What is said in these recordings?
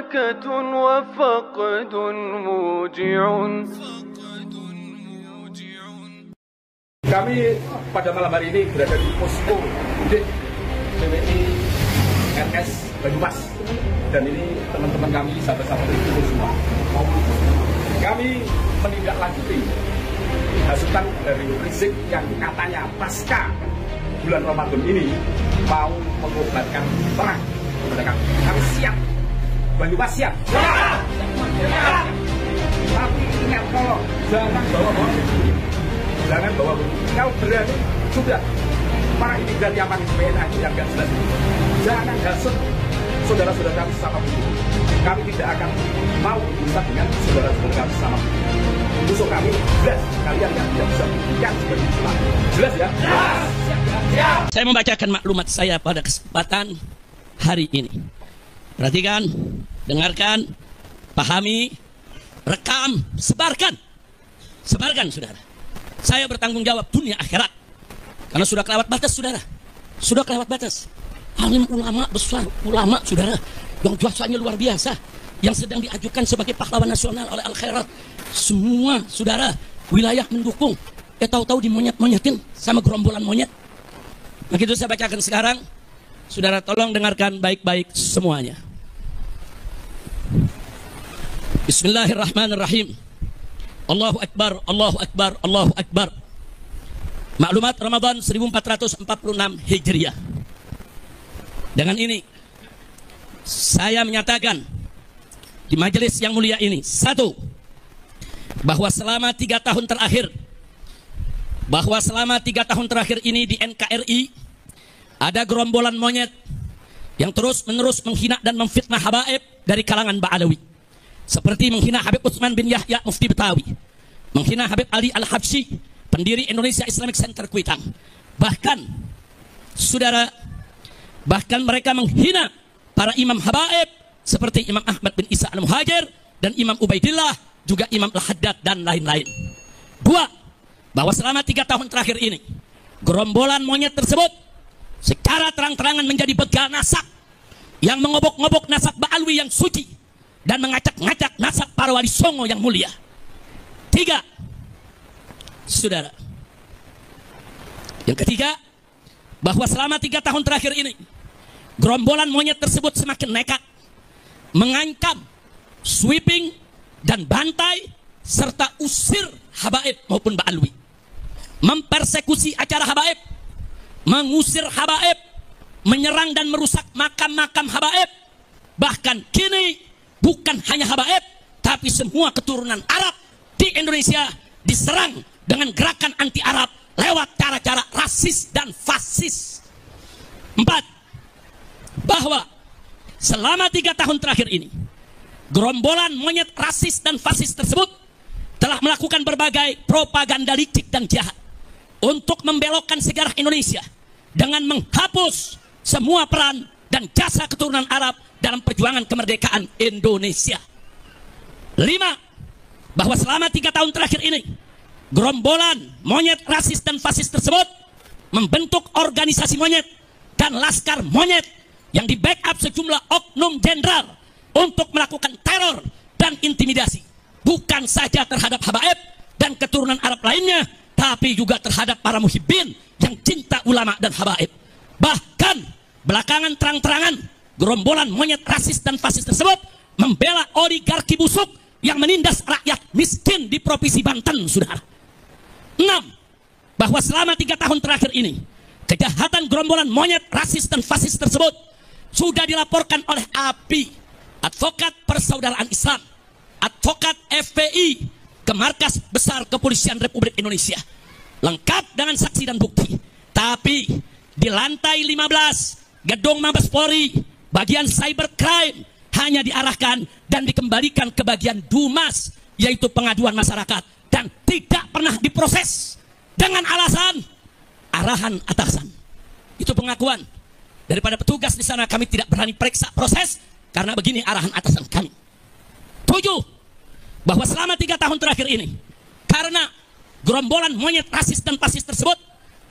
بركة وفقد موجع. Kami pada malam hari ini berada di posko mudik PWI RS Banyumas, dan ini teman-teman kami, sahabat-sahabat itu semua. Kami menindaklanjuti hasutan dari Rizik yang katanya pasca bulan Ramadan ini mau mengobatkan perang kepada kami. Kami siap, Banyumas siap. Tapi ingat, tolong jangan bawa-bawa begini. Jangan bawa kau berani sudah para imigran yang pakai PNA yang nggak jelas. Jangan hasut saudara-saudara kami sama buku. Kami tidak akan mau berusaha dengan saudara-saudara kami sama buku. Musuh kami jelas, kalian yang tidak bisa buktikan sebagai Islam. Jelas ya? Ya. Saya membacakan maklumat saya pada kesempatan hari ini. Perhatikan, dengarkan, pahami, rekam, sebarkan. Sebarkan, saudara. Saya bertanggung jawab dunia akhirat. Karena sudah kelewat batas, saudara. Sudah kelewat batas. Alim ulama besar, ulama, saudara, yang jasanya luar biasa, yang sedang diajukan sebagai pahlawan nasional oleh Al-Khairat. Semua, saudara, wilayah mendukung. Tahu-tahu dimonyet-monyetin sama gerombolan monyet. Begitu saya bacakan sekarang. Saudara, tolong dengarkan baik-baik semuanya. Bismillahirrahmanirrahim. Allahu Akbar, Allahu Akbar, Allahu Akbar. Maklumat Ramadan 1446 Hijriah. Dengan ini saya menyatakan di majelis yang mulia ini, satu, bahwa selama 3 tahun terakhir ini di NKRI ada gerombolan monyet yang terus-menerus menghina dan memfitnah habaib dari kalangan Ba'alawi. Seperti menghina Habib Utsman bin Yahya Mufti Betawi, menghina Habib Ali Al-Habsyi, pendiri Indonesia Islamic Center Kuitang. Bahkan, saudara, mereka menghina para imam habaib seperti Imam Ahmad bin Isa Al-Muhajir dan Imam Ubaidillah, juga Imam Al-Haddad dan lain-lain. Dua, bahwa selama 3 tahun terakhir ini, gerombolan monyet tersebut secara terang-terangan menjadi begal nasab yang mengobok-ngobok nasab Ba'alwi yang suci dan mengacak-ngacak nasab para wali songo yang mulia. 3, saudara, yang ketiga, bahwa selama 3 tahun terakhir ini gerombolan monyet tersebut semakin nekat mengancam, sweeping dan bantai serta usir habaib maupun Ba'alwi, mempersekusi acara habaib, mengusir habaib, menyerang dan merusak makam-makam habaib. Bahkan kini bukan hanya habaib, tapi semua keturunan Arab di Indonesia diserang dengan gerakan anti Arab lewat cara-cara rasis dan fasis. 4, bahwa selama 3 tahun terakhir ini gerombolan monyet rasis dan fasis tersebut telah melakukan berbagai propaganda licik dan jahat untuk membelokkan sejarah Indonesia dengan menghapus semua peran dan jasa keturunan Arab dalam perjuangan kemerdekaan Indonesia. 5, bahwa selama 3 tahun terakhir ini gerombolan monyet rasis dan fasis tersebut membentuk organisasi monyet dan laskar monyet yang di backup sejumlah oknum jenderal untuk melakukan teror dan intimidasi, bukan saja terhadap habaib dan keturunan Arab lainnya, tapi juga terhadap para muhibbin yang cinta ulama dan habaib. Bahkan belakangan terang-terangan gerombolan monyet rasis dan fasis tersebut membela oligarki busuk yang menindas rakyat miskin di Provinsi Banten, saudara. 6, bahwa selama 3 tahun terakhir ini kejahatan gerombolan monyet rasis dan fasis tersebut sudah dilaporkan oleh API, Advokat Persaudaraan Islam, Advokat FPI, ke Markas Besar Kepolisian Republik Indonesia, lengkap dengan saksi dan bukti. Tapi di lantai 15 gedung Mabes Polri, bagian cybercrime hanya diarahkan dan dikembalikan ke bagian Dumas, yaitu pengaduan masyarakat, dan tidak pernah diproses dengan alasan arahan atasan. Itu pengakuan daripada petugas di sana. Kami tidak berani periksa proses karena begini arahan atasan kami. 7, bahwa selama 3 tahun terakhir ini karena gerombolan monyet rasis dan fasis tersebut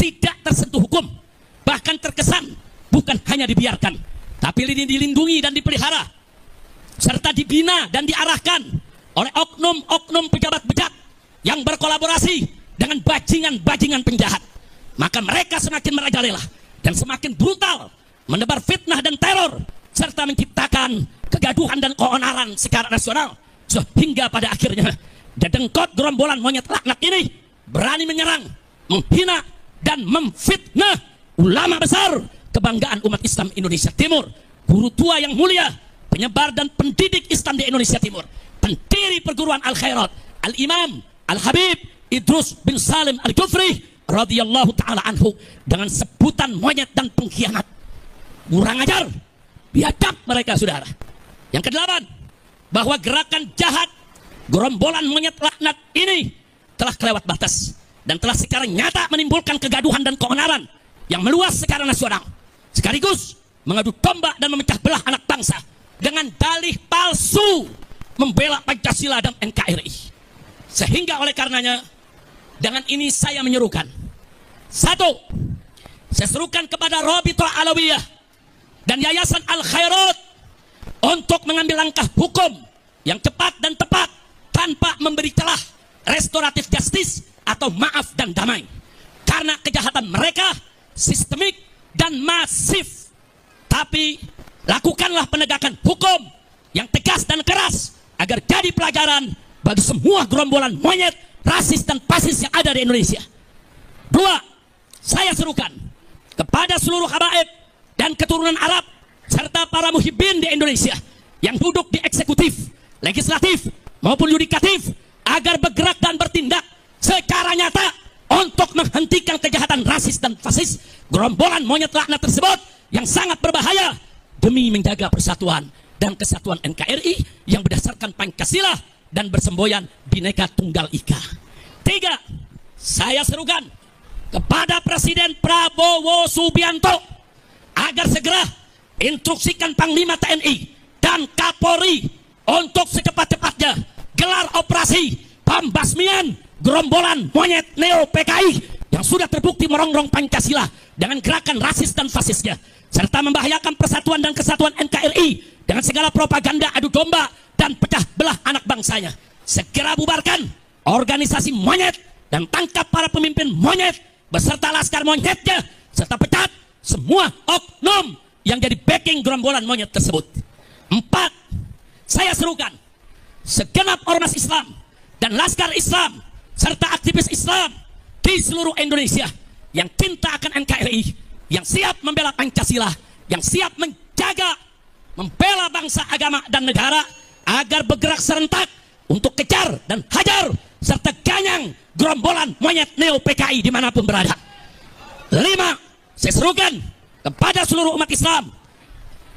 tidak tersentuh hukum, bahkan terkesan bukan hanya dibiarkan, tapi dilindungi dan dipelihara. serta dibina dan diarahkan oleh oknum-oknum pejabat bejat yang berkolaborasi dengan bajingan-bajingan penjahat, maka mereka semakin merajalela dan semakin brutal menebar fitnah dan teror serta menciptakan kegaduhan dan keonaran secara nasional, sehingga pada akhirnya dedengkot gerombolan monyet laknat ini berani menyerang, menghina dan memfitnah ulama besar kebanggaan umat Islam Indonesia Timur, guru tua yang mulia, penyebar dan pendidik Islam di Indonesia Timur, pendiri perguruan Al-Khairat, Al-Imam Al-Habib Idrus bin Salim Al-Jufri radhiyallahu ta'ala anhu, dengan sebutan monyet dan pengkhianat. Kurang ajar, biadab mereka, saudara. Yang kedelapan, bahwa gerakan jahat gerombolan monyet laknat ini telah kelewat batas dan telah secara nyata menimbulkan kegaduhan dan keonaran yang meluas secara nasional, sekaligus mengadu domba dan memecah belah anak bangsa dengan dalih palsu membela Pancasila dan NKRI. Sehingga oleh karenanya, dengan ini saya menyerukan, satu, saya serukan kepada Rabithah Alawiyah dan Yayasan Al-Khairat untuk mengambil langkah hukum yang cepat dan tepat tanpa memberi celah restoratif justice atau maaf dan damai, karena kejahatan mereka sistemik dan masif. Tapi lakukanlah penegakan hukum yang tegas dan keras agar jadi pelajaran bagi semua gerombolan monyet, rasis dan fasis yang ada di Indonesia. Dua, saya serukan kepada seluruh habaib dan keturunan Arab serta para muhibbin di Indonesia yang duduk di eksekutif, legislatif maupun yudikatif agar bergerak dan bertindak secara nyata untuk menghentikan kejahatan rasis dan fasis gerombolan monyet laknat tersebut yang sangat berbahaya demi menjaga persatuan dan kesatuan NKRI yang berdasarkan Pancasila dan bersemboyan Bhinneka Tunggal Ika. Tiga, saya serukan kepada Presiden Prabowo Subianto agar segera instruksikan Panglima TNI dan Kapolri untuk secepat-cepatnya gelar operasi pembasmian gerombolan monyet Neo PKI yang sudah terbukti merongrong Pancasila dengan gerakan rasis dan fasisnya, serta membahayakan persatuan dan kesatuan NKRI dengan segala propaganda adu domba dan pecah belah anak bangsanya. Segera bubarkan organisasi monyet dan tangkap para pemimpin monyet beserta laskar monyetnya, serta pecat semua oknum yang jadi backing gerombolan monyet tersebut. Empat, saya serukan segenap ormas Islam dan laskar Islam serta aktivis Islam di seluruh Indonesia yang cinta akan NKRI, yang siap membela Pancasila, yang siap menjaga, membela bangsa, agama, dan negara, agar bergerak serentak untuk kejar dan hajar serta ganyang gerombolan monyet Neo PKI dimanapun berada. Lima, saya serukan kepada seluruh umat Islam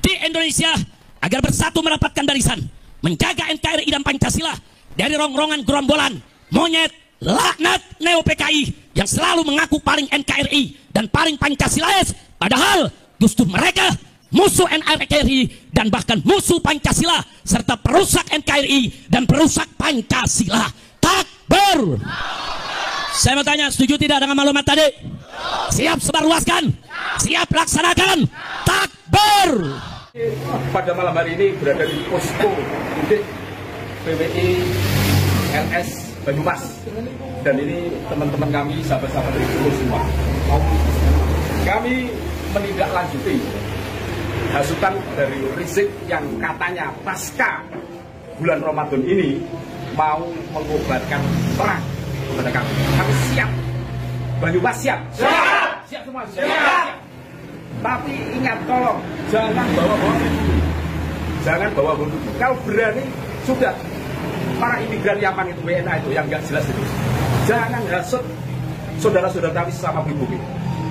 di Indonesia agar bersatu merapatkan barisan, menjaga NKRI dan Pancasila dari rongrongan gerombolan monyet laknat Neo PKI yang selalu mengaku paling NKRI dan paling Pancasilais, padahal justru mereka musuh NKRI dan bahkan musuh Pancasila serta perusak NKRI dan perusak Pancasila. Takbir. Saya mau tanya, setuju tidak dengan maklumat tadi? Siap sebarluaskan? Siap laksanakan? Takbir. Pada malam hari ini berada di posko Udik PWI LS Banyumas, dan ini teman-teman kami, sahabat-sahabat dari Timur semua. Kami menindaklanjuti hasutan dari Rizik yang katanya pasca bulan Ramadan ini mau mengobatkan perang kepada kami. Kami siap. Banyumas siap. Siap. Siap semua. Siap. Tapi ingat, tolong jangan bawa-bawa dulu. Jangan bawa-bawa dulu. Kalau berani sudah, para imigran Yaman itu, WNA itu yang nggak jelas itu, jangan hasut saudara-saudara kami sesama pribumi.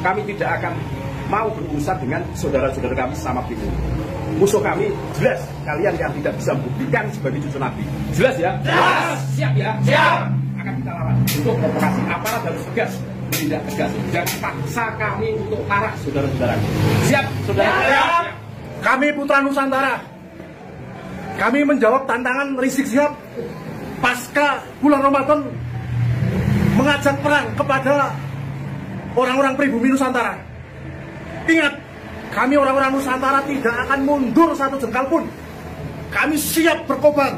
Kami tidak akan mau berurusan dengan saudara-saudara kami sesama pribumi. Musuh kami jelas, kalian yang tidak bisa membuktikan sebagai cucu Nabi. Jelas ya? Jelas. Siap ya? Siap. Akan kita lawan. Untuk provokasi aparat harus tegas, menindak tegas. Jangan paksa kami untuk marah saudara-saudara. Siap, saudara? Siap. Kami Putra Nusantara, kami menjawab tantangan Rizik Syihab pasca bulan Ramadan mengajak perang kepada orang-orang pribumi Nusantara. Ingat, kami orang-orang Nusantara tidak akan mundur satu jengkal pun kami siap berkorban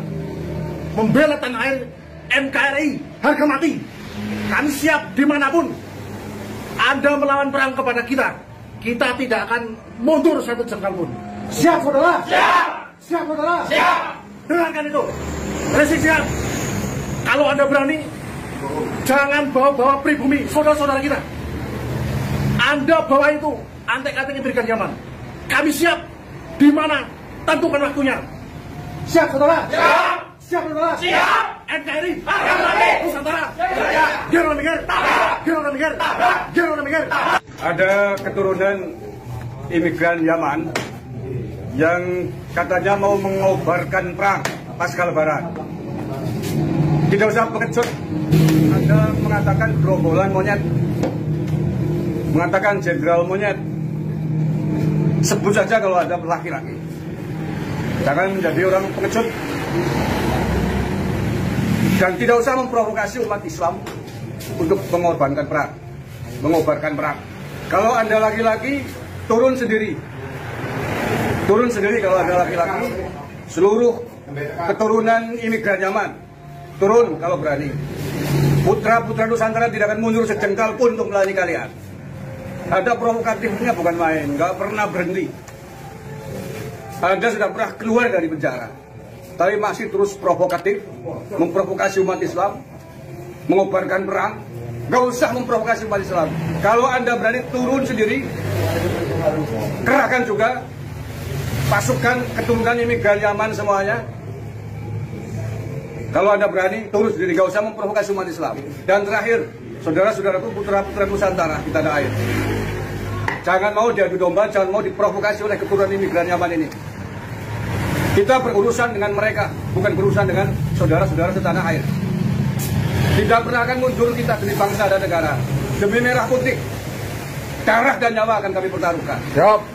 membela tanah air NKRI harga mati. Kami siap dimanapun Anda melawan perang kepada kita, kita tidak akan mundur satu jengkal pun. Siap saudara? Siap! Siap saudara? Siap! Dengarkan itu, Rizik Syihab, kalau Anda berani, jangan bawa-bawa pribumi saudara-saudara kita. Anda bawa itu antek-antek berikan Yaman. Kami siap, di mana tentukan waktunya. Siap saudara? Siap! Siap saudara? Siap! NKRI Nusantara. Ada keturunan imigran Yaman yang katanya mau mengobarkan perang pasca Lebaran. Tidak usah pengecut, Anda mengatakan gerombolan monyet, mengatakan jenderal monyet. Sebut saja kalau Anda laki-laki. Jangan menjadi orang pengecut. Dan tidak usah memprovokasi umat Islam untuk mengorbankan perang, mengobarkan perang. Kalau Anda laki-laki, turun sendiri. Turun sendiri kalau Anda laki-laki. Seluruh keturunan imigran Yaman, turun kalau berani. Putra-putra Nusantara tidak akan mundur sejengkal pun untuk melayani kalian. Ada provokatifnya bukan main, nggak pernah berhenti. Anda sudah pernah keluar dari penjara, tapi masih terus provokatif, memprovokasi umat Islam, mengobarkan perang. Gak usah memprovokasi umat Islam. Kalau Anda berani turun sendiri, kerahkan juga pasukan keturunan imigran Yaman semuanya. Kalau Anda berani turun sendiri, gak usah memprovokasi umat Islam. Dan terakhir, saudara-saudaraku, putra-putra Nusantara di tanah air, jangan mau diadu domba, jangan mau diprovokasi oleh keturunan imigran Yaman ini. Kita berurusan dengan mereka, bukan berurusan dengan saudara-saudara setanah air. Tidak pernah akan mundur kita demi bangsa dan negara. Demi merah putih, darah dan nyawa akan kami pertaruhkan.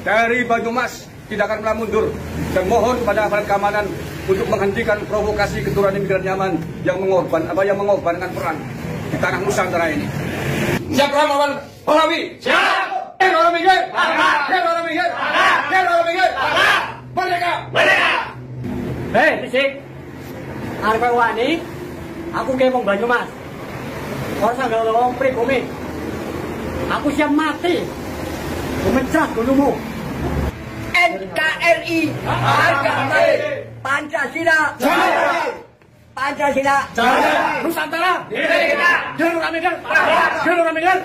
Dari Banyumas tidak akan pernah mundur. Dan mohon kepada aparat keamanan untuk menghentikan provokasi keturunan imigran Yaman yang mengorbankan perang di tanah Nusantara ini. Siap lawan Pahlawi? Siap! Orang minggir! Orang minggir! Orang minggir! Merdeka! Merdeka! Hei, Rizik, arep wani, aku kemong Banyumas. Ora sanggal wong pribumi. Aku siap mati. Memecah dulumu. NKRI harga mati. Pancasila jaya. Pancasila jaya. Nusantara. Kita. Jangan orang minggir.